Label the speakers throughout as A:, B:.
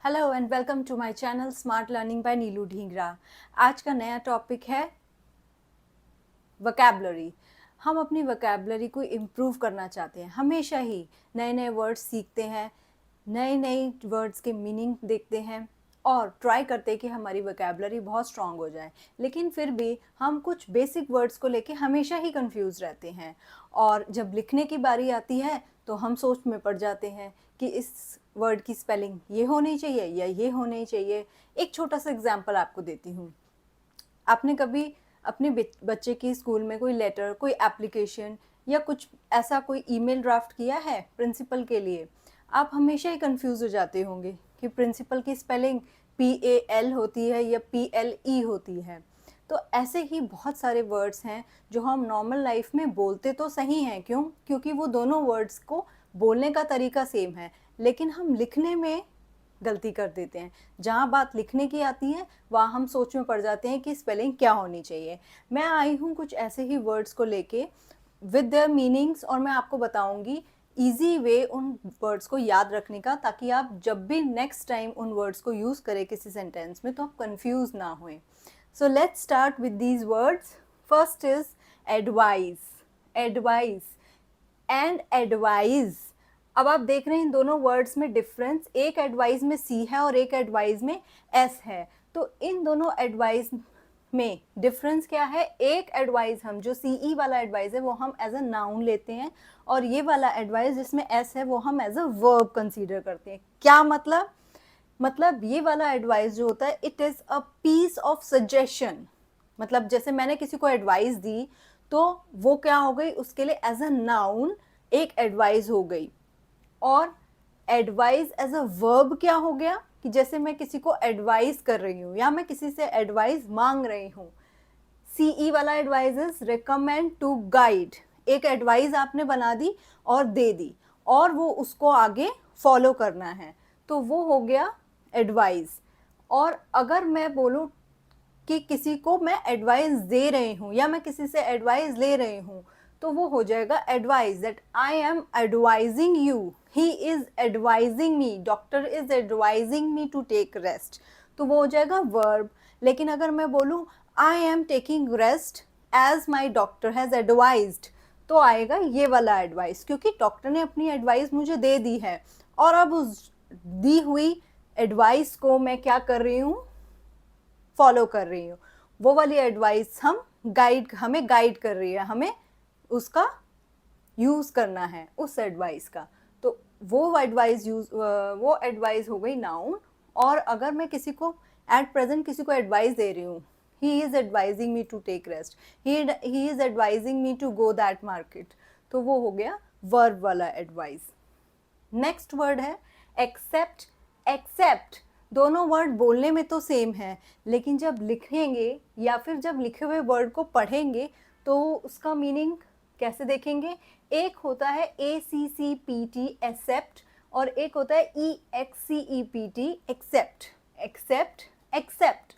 A: Hello and welcome to my channel smart learning by Neelu Dhingra. आज का नया टॉपिक है वोकैबुलरी। हम अपनी वोकैबुलरी को इम्प्रूव करना चाहते हैं। हमेशा ही नए नए वर्ड्स सीखते हैं, नए नए वर्ड्स के मीनिंग देखते हैं और ट्राई करते हैं कि हमारी वोकैबुलरी बहुत स्ट्रांग हो जाए। लेकिन फिर भी हम कुछ बेसिक वर्ड्स को लेके हमेशा ही कंफ्यूज रहते हैं और जब लिखने की बारी आती है तो हम सोच में पड़ जाते हैं कि इस वर्ड की स्पेलिंग ये होनी चाहिए या ये होनी चाहिए। एक छोटा सा एग्जाम्पल आपको देती हूँ। आपने कभी अपने बच्चे की स्कूल में कोई लेटर, कोई एप्लीकेशन या कुछ ऐसा कोई ईमेल ड्राफ्ट किया है प्रिंसिपल के लिए? आप हमेशा ही कंफ्यूज हो जाते होंगे कि प्रिंसिपल की स्पेलिंग PAL होती है या PLE होती है। तो ऐसे ही बहुत सारे वर्ड्स हैं जो हम नॉर्मल लाइफ में बोलते तो सही हैं, क्योंकि वो दोनों वर्ड्स को बोलने का तरीका सेम है, लेकिन हम लिखने में गलती कर देते हैं। जहाँ बात लिखने की आती है वहाँ हम सोच में पड़ जाते हैं कि स्पेलिंग क्या होनी चाहिए। मैं आई हूँ कुछ ऐसे ही वर्ड्स को लेके विद देयर मीनिंग्स, और मैं आपको बताऊंगी ईजी वे उन वर्ड्स को याद रखने का, ताकि आप जब भी नेक्स्ट टाइम उन वर्ड्स को यूज़ करें किसी सेंटेंस में तो आप कंफ्यूज ना हों। So let's start with these words. First is advice. Advice and advise. अब आप देख रहे हैं इन दोनों वर्ड्स में डिफरेंस। एक एडवाइस में सी है और एक एडवाइस में एस है। तो इन दोनों एडवाइस में डिफरेंस क्या है? एक एडवाइस, हम जो सीई वाला एडवाइस है वो हम एज अ नाउन लेते हैं, और ये वाला एडवाइस जिसमें एस है वो हम एज अ वर्ब कंसीडर करते हैं। क्या मतलब ये वाला एडवाइस जो होता है, it is a piece of suggestion. मतलब जैसे मैंने किसी को एडवाइस दी तो वो क्या हो गई, उसके लिए एज अ नाउन एक एडवाइस हो गई। और एडवाइस एज अ वर्ब क्या हो गया कि जैसे मैं किसी को एडवाइस कर रही हूँ या मैं किसी से एडवाइस मांग रही हूँ। सीई वाला advice is recommend to guide. एक एडवाइस आपने बना दी और दे दी और वो उसको आगे फॉलो करना है, तो वो हो गया एडवाइस। और अगर मैं बोलूँ कि किसी को मैं एडवाइस दे रही हूँ या मैं किसी से एडवाइस ले रही हूँ, तो वो हो जाएगा advice, that I am advising you, he is advising me, doctor is advising me to take rest, तो वो हो जाएगा वर्ब। लेकिन अगर मैं बोलूँ I am taking rest as my doctor has advised, तो आएगा ये वाला एडवाइस, क्योंकि डॉक्टर ने अपनी एडवाइस मुझे दे दी है और अब उस दी हुई एडवाइस को मैं क्या कर रही हूँ, फॉलो कर रही हूँ। वो वाली एडवाइस हमें गाइड कर रही है, हमें उसका यूज़ करना है उस एडवाइस का। तो वो एडवाइस हो गई नाउन। और अगर मैं किसी को एट प्रेजेंट किसी को एडवाइस दे रही हूँ, he is advising me to take rest, he is advising me to go that market, तो वो हो गया वर्ब वाला एडवाइस। नेक्स्ट वर्ड है एक्सेप्ट। एक्सेप्ट, दोनों वर्ड बोलने में तो सेम है, लेकिन जब लिखेंगे या फिर जब लिखे हुए वर्ड को पढ़ेंगे तो उसका मीनिंग कैसे देखेंगे? एक होता है ACCPT एक्सेप्ट और एक होता है EXCEPT एक्सेप्ट। Accept, accept.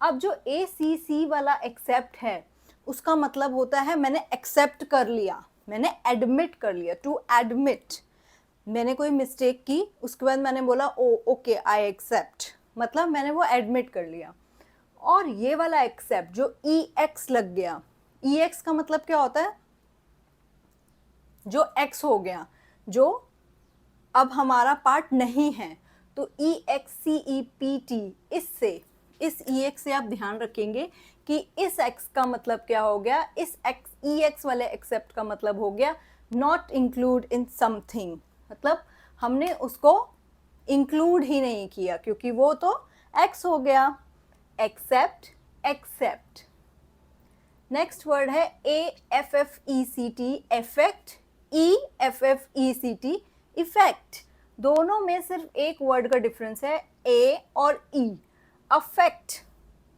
A: अब जो ACC वाला एक्सेप्ट है उसका मतलब होता है मैंने एक्सेप्ट कर लिया, मैंने एडमिट कर लिया, टू एडमिट। मैंने कोई मिस्टेक की, उसके बाद मैंने बोला ओ ओके आई एक्सेप्ट, मतलब मैंने वो एडमिट कर लिया। और ये वाला एक्सेप्ट जो EX लग गया, EX का मतलब क्या होता है? जो X हो गया, जो अब हमारा पार्ट नहीं है, तो EXCEPT, इस EX से आप ध्यान रखेंगे कि इस X का मतलब क्या हो गया, इस EX वाले एक्सेप्ट का मतलब हो गया नॉट इंक्लूड इन समथिंग, मतलब हमने उसको इंक्लूड ही नहीं किया क्योंकि वो तो X हो गया। Accept, except. नेक्स्ट वर्ड है AFFECT, इफेक्ट, EFFECT, इफेक्ट। दोनों में सिर्फ एक वर्ड का डिफरेंस है, A और E। अफेक्ट,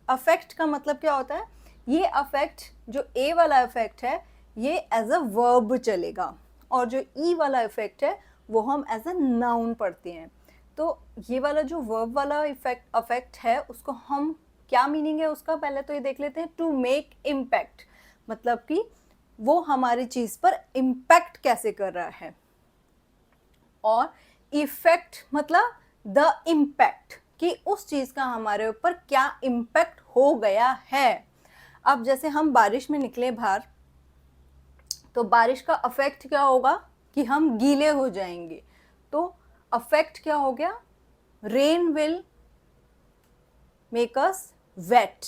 A: अफेक्ट का मतलब क्या होता है? ये अफेक्ट, जो A वाला इफेक्ट है ये एज अ वर्ब चलेगा, और जो E वाला इफेक्ट है वो हम एज अ नाउन पढ़ते हैं। तो ये वाला जो वर्ब वाला अफेक्ट है उसको हम, क्या मीनिंग है उसका, पहले तो ये देख लेते हैं। टू मेक इम्पैक्ट, मतलब कि वो हमारी चीज़ पर इम्पैक्ट कैसे कर रहा है। और इफेक्ट मतलब द इम्पैक्ट, कि उस चीज़ का हमारे ऊपर क्या इम्पैक्ट हो गया है। अब जैसे हम बारिश में निकले बाहर, तो बारिश का अफेक्ट क्या होगा कि हम गीले हो जाएंगे। तो अफेक्ट क्या हो गया, rain will make us wet.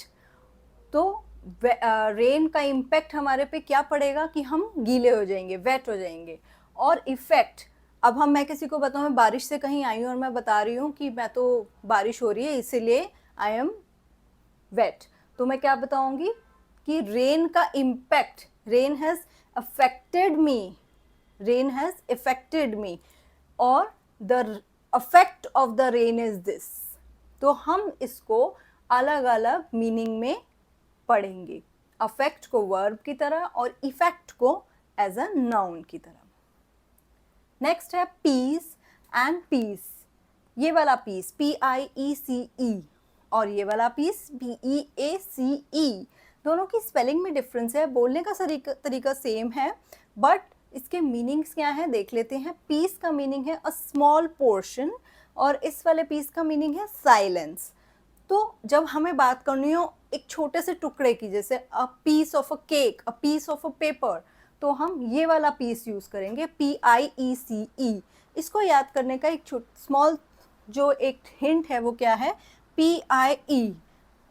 A: तो रेन का इम्पैक्ट हमारे पे क्या पड़ेगा कि हम गीले हो जाएंगे, वेट हो जाएंगे। और इफेक्ट, अब मैं किसी को बताऊँ, मैं बारिश से कहीं आई हूँ और मैं बता रही हूँ कि मैं तो बारिश हो रही है इसीलिए आई एम वेट, तो मैं क्या बताऊंगी कि रेन का impact, rain has affected me, rain has affected me, और the affect of the rain is this. तो हम इसको अलग अलग मीनिंग में पढ़ेंगे, अफेक्ट को वर्ब की तरह और इफेक्ट को एज अ नाउन की तरह। नेक्स्ट है पीस एंड पीस। ये वाला पीस PIECE और ये वाला पीस PEACE, दोनों की स्पेलिंग में डिफरेंस है, बोलने का तरीका सेम है, बट इसके मीनिंग्स क्या है देख लेते हैं। पीस का मीनिंग है अ स्मॉल पोर्शन और इस वाले पीस का मीनिंग है साइलेंस। तो जब हमें बात करनी हो एक छोटे से टुकड़े की, जैसे a piece of a cake, a piece of a paper, तो हम ये वाला पीस यूज़ करेंगे PIECE। इसको याद करने का एक स्मॉल जो एक हिंट है वो क्या है, PIE,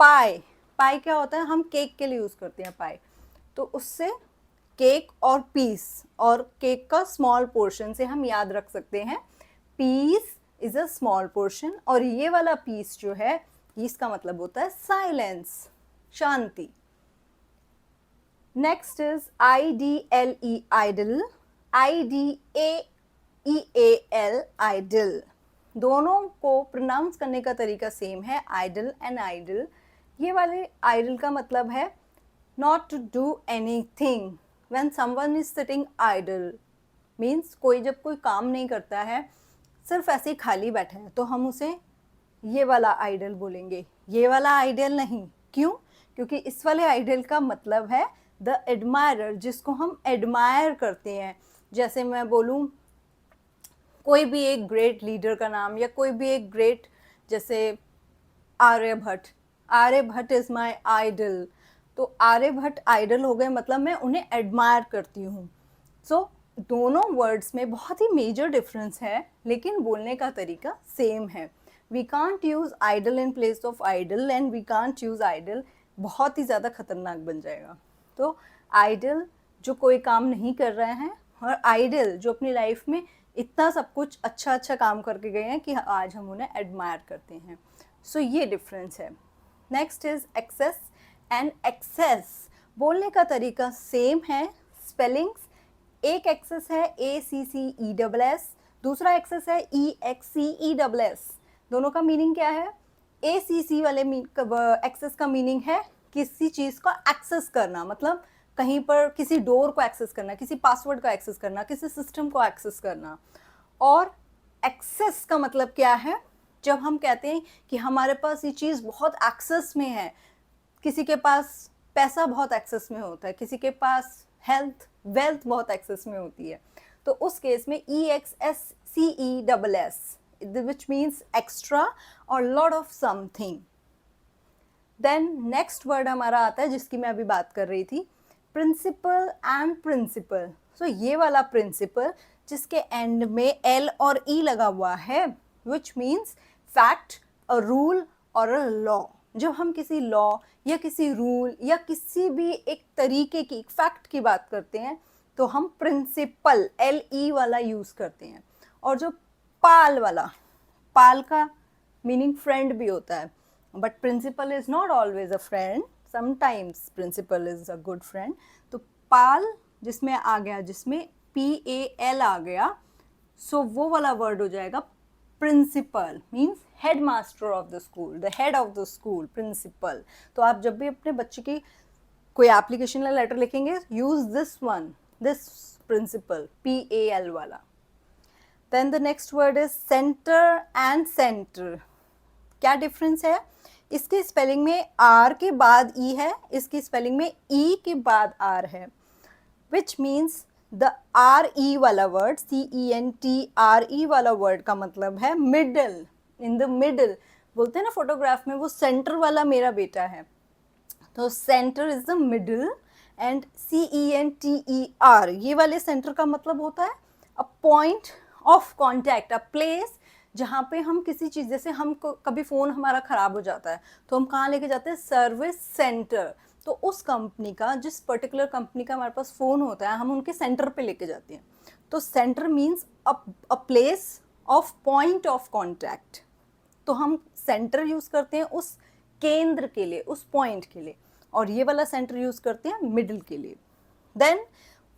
A: पाई। पाई क्या होता है, हम केक के लिए यूज़ करते हैं पाई, तो उससे केक और पीस और केक का स्मॉल पोर्शन से हम याद रख सकते हैं piece is a small portion, और ये वाला पीस जो है इसका मतलब होता है साइलेंस, शांति। Next is IDLE, idle, IDAEAL, ideal. दोनों को प्रोनाउंस करने का तरीका सेम है, आइडल एंड आइडल। ये वाले आइडल का मतलब है not to do anything. When someone is sitting idle means कोई जब कोई काम नहीं करता है, सिर्फ ऐसे ही खाली बैठा है, तो हम उसे ये वाला आइडल बोलेंगे, ये वाला आइडल नहीं। क्यों? क्योंकि इस वाले आइडल का मतलब है द एडमायरर, जिसको हम एडमायर करते हैं। जैसे मैं बोलूँ कोई भी एक ग्रेट लीडर का नाम, या कोई भी एक ग्रेट, जैसे Aryabhata, Aryabhata is my idol, तो आर्यभट्ट आइडल हो गए, मतलब मैं उन्हें एडमायर करती हूँ। सो दोनों वर्ड्स में बहुत ही मेजर डिफरेंस है, लेकिन बोलने का तरीका सेम है। We can't use idol in place of idle and we can't use ideal, बहुत ही ज़्यादा खतरनाक बन जाएगा। तो आइडल जो कोई काम नहीं कर रहे हैं, और आइडल जो अपनी लाइफ में इतना सब कुछ अच्छा अच्छा काम करके गए हैं कि आज हम उन्हें एडमायर करते हैं। सो ये डिफरेंस है। Next is access and excess. बोलने का तरीका सेम है, स्पेलिंग्स, एक एक्सेस है ACCESS, दूसरा एक्सेस है EXCESS। दोनों का मीनिंग क्या है? ACC वाले एक्सेस का मीनिंग है किसी चीज़ का एक्सेस करना, मतलब कहीं पर किसी डोर को एक्सेस करना, किसी पासवर्ड को एक्सेस करना, किसी सिस्टम को एक्सेस करना। और एक्सेस का मतलब क्या है? जब हम कहते हैं कि हमारे पास ये चीज़ बहुत एक्सेस में है, किसी के पास पैसा बहुत एक्सेस में होता है, किसी के पास हेल्थ वेल्थ बहुत एक्सेस में होती है, तो उस केस में EXSCESS, which means extra or lot of something. Then next word हमारा आता है जिसकी मैं अभी बात कर रही थी, प्रिंसिपल एंड प्रिंसिपल। सो ये वाला प्रिंसिपल जिसके एंड में L और E लगा हुआ है, which means fact, a rule और अ लॉ। जब हम किसी लॉ या किसी रूल या किसी भी एक तरीके की फैक्ट की बात करते हैं तो हम प्रिंसिपल LE वाला यूज़ करते हैं। और जो पाल वाला, पाल का मीनिंग फ्रेंड भी होता है, but principal is not always a friend, sometimes principal is a good friend. तो पाल जिसमें आ गया, जिसमें PAL आ गया, सो वो वाला वर्ड हो जाएगा principal, means headmaster of the school, the head of the school, principal. तो आप जब भी अपने बच्चे की कोई एप्लीकेशन या लेटर लिखेंगे, use this one, this principal, PAL वाला। Then the next word is center and centre. क्या डिफरेंस है? इसकी स्पेलिंग में R के बाद E है, इसकी स्पेलिंग में E के बाद R है, विच मीन्स द RE वाला वर्ड, CENTRE वाला वर्ड का मतलब है मिडल, इन द मिडल, बोलते हैं ना फोटोग्राफ में वो सेंटर वाला मेरा बेटा है, तो centre is the middle. And CENTER, ये वाले सेंटर का मतलब होता है a point of contact, a place जहाँ पे हम किसी चीज़, जैसे हम कभी फ़ोन हमारा ख़राब हो जाता है तो हम कहाँ लेके जाते हैं, सर्विस सेंटर। तो उस कंपनी का, जिस पर्टिकुलर कंपनी का हमारे पास फ़ोन होता है, हम उनके सेंटर पे लेके जाते हैं। तो centre means a place of point of contact. तो हम सेंटर यूज़ करते हैं उस केंद्र के लिए, उस पॉइंट के लिए, और ये वाला सेंटर यूज़ करते हैं मिडिल के लिए। Then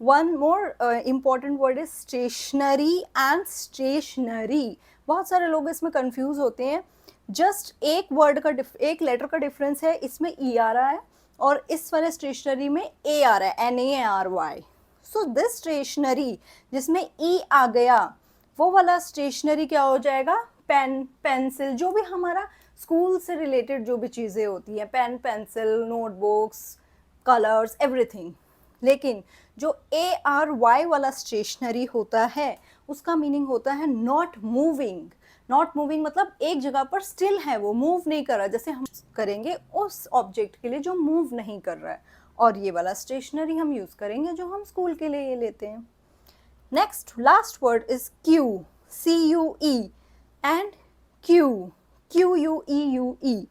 A: one more important word is stationary and stationery. बहुत सारे लोग इसमें कंफ्यूज होते हैं। जस्ट एक वर्ड का एक लेटर का डिफरेंस है, इसमें ई आ रहा है और इस वाले स्टेशनरी में ए आ रहा है, NARY। सो दिस स्टेशनरी जिसमें ई आ गया, वो वाला स्टेशनरी क्या हो जाएगा, पेन पेंसिल, जो भी हमारा स्कूल से रिलेटेड जो भी चीज़ें होती हैं, pen pencil notebooks colours everything. लेकिन जो ARY वाला स्टेशनरी होता है उसका मीनिंग होता है नॉट मूविंग। नॉट मूविंग मतलब एक जगह पर स्टिल है, वो मूव नहीं कर रहा, जैसे हम करेंगे उस ऑब्जेक्ट के लिए जो मूव नहीं कर रहा है। और ये वाला स्टेशनरी हम यूज़ करेंगे जो हम स्कूल के लिए ये लेते हैं। Next last word is Q, CUE and Q, QUEUE।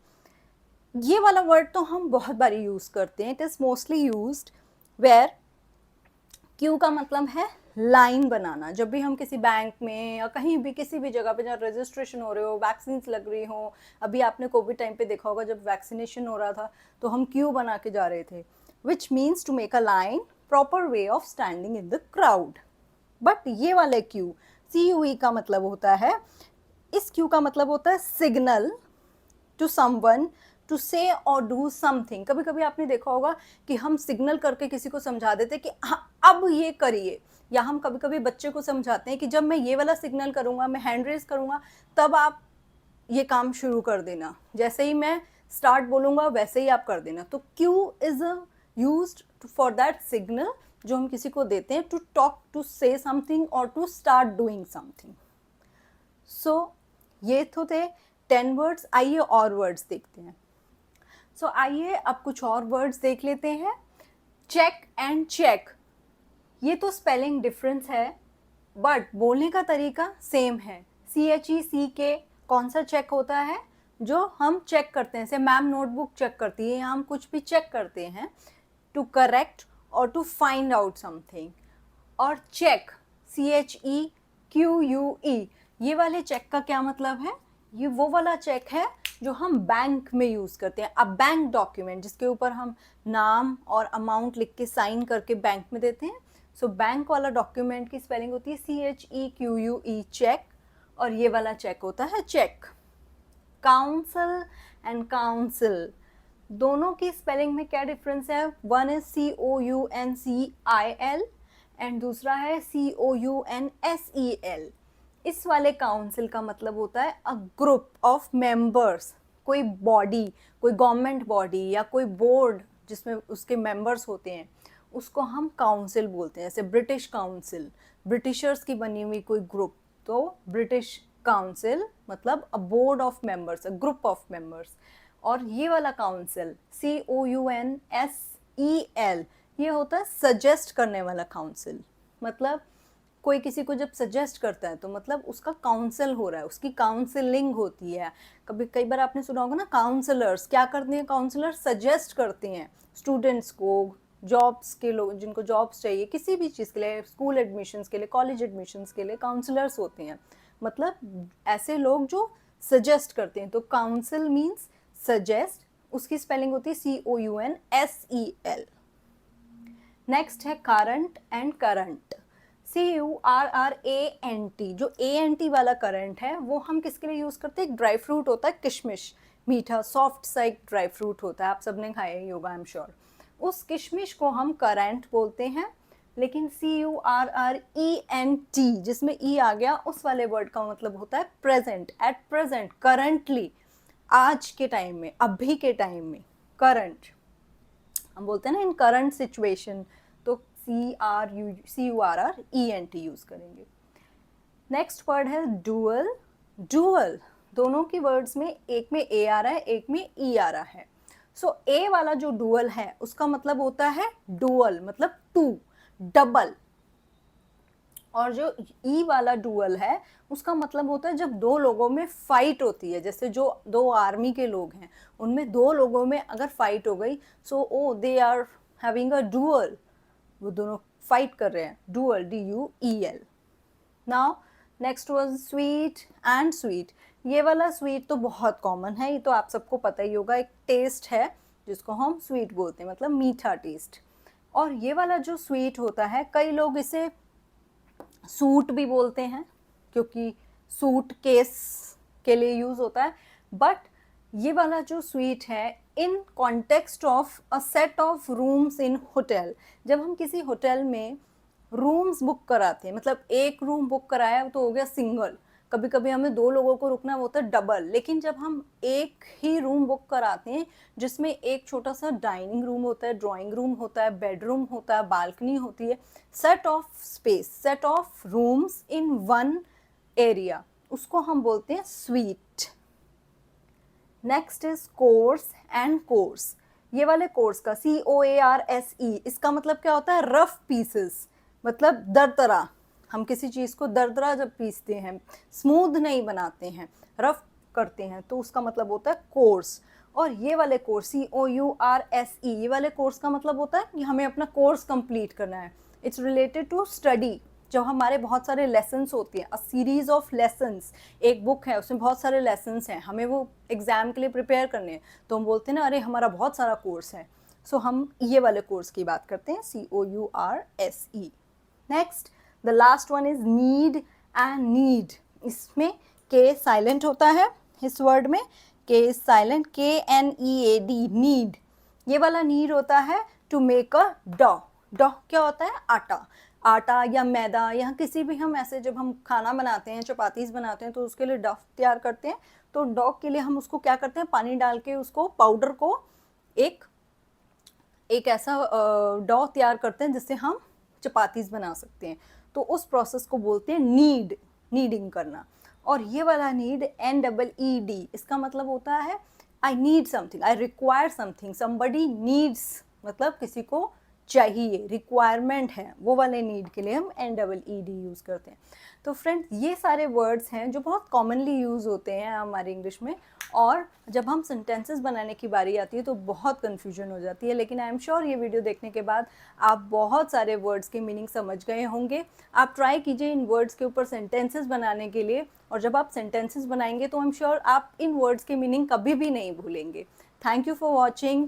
A: ये वाला वर्ड तो हम बहुत बारी यूज़ करते हैं। It is mostly used where queue का मतलब है लाइन बनाना। जब भी हम किसी बैंक में या कहीं भी किसी भी जगह पे जहाँ रजिस्ट्रेशन हो रहे हो, वैक्सीन लग रही हो, अभी आपने कोविड टाइम पे देखा होगा जब वैक्सीनेशन हो रहा था तो हम क्यू बना के जा रहे थे, which means to make a line, proper way of standing in the crowd. But ये वाले क्यू, CUE का मतलब होता है, इस क्यू का मतलब होता है सिग्नल टू समवन टू से और डू समथिंग। कभी कभी आपने देखा होगा कि हम सिग्नल करके किसी को समझा देते कि हाँ अब ये करिए, या हम कभी कभी बच्चे को समझाते हैं कि जब मैं ये वाला सिग्नल करूँगा, मैं हैंड रेज करूँगा, तब आप ये काम शुरू कर देना, जैसे ही मैं स्टार्ट बोलूँगा वैसे ही आप कर देना। तो cue is used for that signal जो हम किसी को देते हैं to talk, to say something और to start doing something. So ये तो थे 10 वर्ड्स। आइए और वर्ड्स देखते हैं। सो आइए अब कुछ और वर्ड्स देख लेते हैं। चेक एंड चेक, ये तो स्पेलिंग डिफरेंस है बट बोलने का तरीका सेम है। CHECK कौन सा चेक होता है, जो हम चेक करते हैं, जैसे मैम नोटबुक चेक करती है या हम कुछ भी चेक करते हैं टू करेक्ट और टू फाइंड आउट समथिंग। और चेक CHEQUE, ये वाले चेक का क्या मतलब है, ये वो वाला चेक है जो हम बैंक में यूज़ करते हैं। अब बैंक डॉक्यूमेंट जिसके ऊपर हम नाम और अमाउंट लिख के साइन करके बैंक में देते हैं। सो बैंक वाला डॉक्यूमेंट की स्पेलिंग होती है CHEQUE चेक, और ये वाला चेक होता है चेक। काउंसिल एंड काउंसिल, दोनों की स्पेलिंग में क्या डिफरेंस है, वन इज COUNCIL एंड दूसरा है COUNSEL। इस वाले काउंसिल का मतलब होता है अ ग्रुप ऑफ मेंबर्स, कोई बॉडी, कोई गवर्नमेंट बॉडी या कोई बोर्ड जिसमें उसके मेंबर्स होते हैं, उसको हम काउंसिल बोलते हैं। जैसे ब्रिटिश काउंसिल, ब्रिटिशर्स की बनी हुई कोई ग्रुप, तो ब्रिटिश काउंसिल मतलब a board of members, a group of members. और ये वाला काउंसिल COUNSEL, ये होता है सजेस्ट करने वाला काउंसिल। मतलब कोई किसी को जब सजेस्ट करता है तो मतलब उसका काउंसिल हो रहा है, उसकी काउंसलिंग होती है। कई बार आपने सुना होगा ना, काउंसलर्स क्या करते हैं, काउंसलर सजेस्ट करते हैं स्टूडेंट्स को, जॉब्स के लोग जिनको जॉब्स चाहिए, किसी भी चीज़ के लिए, स्कूल एडमिशन्स के लिए, कॉलेज एडमिशन्स के लिए काउंसलर्स होते हैं। मतलब ऐसे लोग जो सजेस्ट करते हैं। तो काउंसिल मीन्स सजेस्ट, उसकी स्पेलिंग होती है COUNSEL। नेक्स्ट है करंट एंड करंट, CURRANT। जो ANT वाला करंट है वो हम किसके लिए यूज़ करते हैं, एक ड्राई फ्रूट होता है किशमिश, मीठा सॉफ्ट सा एक ड्राई फ्रूट होता है, आप सबने खाया ही होगा आई एम श्योर। उस किशमिश को हम करंट बोलते हैं। लेकिन CURRENT जिसमें ई आ गया, उस वाले वर्ड का मतलब होता है प्रेजेंट, एट प्रेजेंट, करंटली, आज के टाइम में, अभी के टाइम में। करंट हम बोलते हैं ना इन करंट सिचुएशन, तो CURRENT यूज़ करेंगे। नेक्स्ट वर्ड है डुअल। डुअल दोनों की वर्ड्स में एक में ए आ रहा है, एक में ई आ रहा है। सो ए वाला जो डुअल है उसका मतलब होता है डुअल मतलब टू, डबल। और जो ई वाला डुअल है उसका मतलब होता है जब दो लोगों में फाइट होती है, जैसे जो दो आर्मी के लोग हैं उनमें दो लोगों में अगर फाइट हो गई, so oh they are having a duel, वो दोनों फाइट कर रहे हैं, duel, DUEL। Now next was sweet and sweet. ये वाला स्वीट तो बहुत कॉमन है, ये तो आप सबको पता ही होगा, एक टेस्ट है जिसको हम स्वीट बोलते हैं, मतलब मीठा टेस्ट। और ये वाला जो स्वीट होता है कई लोग इसे सूट भी बोलते हैं क्योंकि सूट केस के लिए यूज होता है। बट ये वाला जो स्वीट है in context of a set of rooms in hotel, जब हम किसी होटल में रूम्स बुक कराते हैं, मतलब एक रूम बुक कराया तो हो गया सिंगल, कभी कभी हमें दो लोगों को रुकना होता है डबल, लेकिन जब हम एक ही रूम बुक कराते हैं जिसमें एक छोटा सा डाइनिंग रूम होता है, ड्राइंग रूम होता है, बेडरूम होता है, बालकनी होती है, set of space, set of rooms in one area, उसको हम बोलते हैं sweet. Next is course and course. ये वाले कोर्स का COARSE, इसका मतलब क्या होता है, रफ पीसेस, मतलब दरदरा। हम किसी चीज़ को दरदरा जब पीसते हैं, स्मूथ नहीं बनाते हैं, रफ करते हैं, तो उसका मतलब होता है कोर्स। और ये वाले कोर्स COURSE, ये वाले कोर्स का मतलब होता है कि हमें अपना कोर्स कंप्लीट करना है। It's related to study. जब हमारे बहुत सारे लेसन्स होते हैं, अ सीरीज ऑफ लेसन्स, एक बुक है उसमें बहुत सारे लेसन्स हैं, हमें वो एग्जाम के लिए प्रिपेयर करने हैं, तो हम बोलते हैं ना अरे हमारा बहुत सारा कोर्स है। सो हम ये वाले कोर्स की बात करते हैं, COURSE। Next the last one is need and need. इसमें के साइलेंट होता है, इस वर्ड में के इज साइलेंट, KNEAD, नीड। ये वाला नीड होता है टू मेक अ डॉ। डॉ क्या होता है, आटा, आटा या मैदा, या किसी भी, हम ऐसे जब हम खाना बनाते हैं, चपातीस बनाते हैं, तो उसके लिए डॉ तैयार करते हैं। तो डॉ के लिए हम उसको क्या करते हैं, पानी डाल के उसको पाउडर को एक ऐसा डॉ तैयार करते हैं जिससे हम चपातीस बना सकते हैं। तो उस प्रोसेस को बोलते हैं नीड, नीडिंग करना। और ये वाला नीड NEED, इसका मतलब होता है I need something, I require something, somebody needs, मतलब किसी को चाहिए, रिक्वायरमेंट है, वो वाले नीड के लिए हम NEED यूज़ करते हैं। तो फ्रेंड्स ये सारे वर्ड्स हैं जो बहुत कॉमनली यूज़ होते हैं हमारे इंग्लिश में, और जब हम सेंटेंसेस बनाने की बारी आती है तो बहुत कन्फ्यूजन हो जाती है। लेकिन आई एम श्योर ये वीडियो देखने के बाद आप बहुत सारे वर्ड्स के मीनिंग समझ गए होंगे। आप ट्राई कीजिए इन वर्ड्स के ऊपर सेंटेंसेस बनाने के लिए, और जब आप सेंटेंसेस बनाएंगे तो आई एम श्योर आप इन वर्ड्स के मीनिंग कभी भी नहीं भूलेंगे। Thank you for watching.